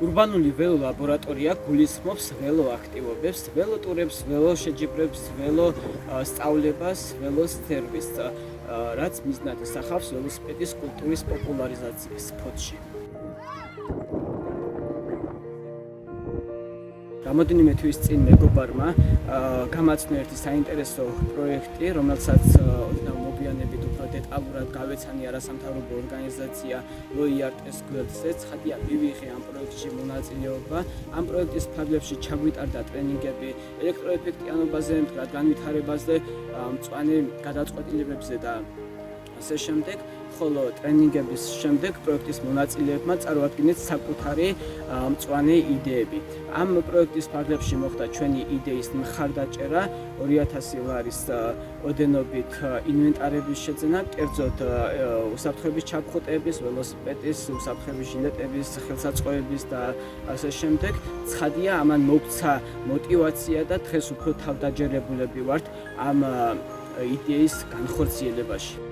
ურბანული ველო ლაბორატორია გულისხმობს ველო აქტივობებს, ველოტურებს, ველოშეჯიბრებს, ველო სწავლებას, ველოს სერვისს, რაც მიზნად ასახავს ველოსიპედის კულტურის პოპულარიზაციის ფონდში. Გამოდინიმე თვის წინ მეგობარმა გამაცნო ერთი საინტერესო პროექტი, რომელსაც ოდნავ მოგვიანებით უფრო დეტალურად გავეცანი არასამთავრობო ორგანიზაცია ლოიარტეს გველზე. ცხადია, მივიღე ამ პროექტში მონაწილეობა. ამ პროექტის ფარგლებში ჩაგვიტარდა ტრენინგები ელექტროეფექტიანობაზე, მდგრად განვითარებაზე, მწვანე გადაწყვეტილებებზე და ასე შემდეგ. ხოლო ტრენინგების შემდეგ პროექტის მონაწილეებმა წარმოადგინეთ საკუთარი მწვანე იდეები. ამ პროექტის ფარგლებში მოხდა ჩვენი იდეის მხარდაჭერა, 2000 ლარის ოდენობით ინვენტარების შეძენა, კერძოდ უსაფრთხოების ჩამხუტების, ველოსიპედის, უსაფრთხოების ჟილეტების, ხელსაწყოების და ასე შემდეგ. ცხადია, ამან მოგცა мотивация და დღეს უფრო თავდაჯერებულები ვართ ამ იდეის განხორციელებაში.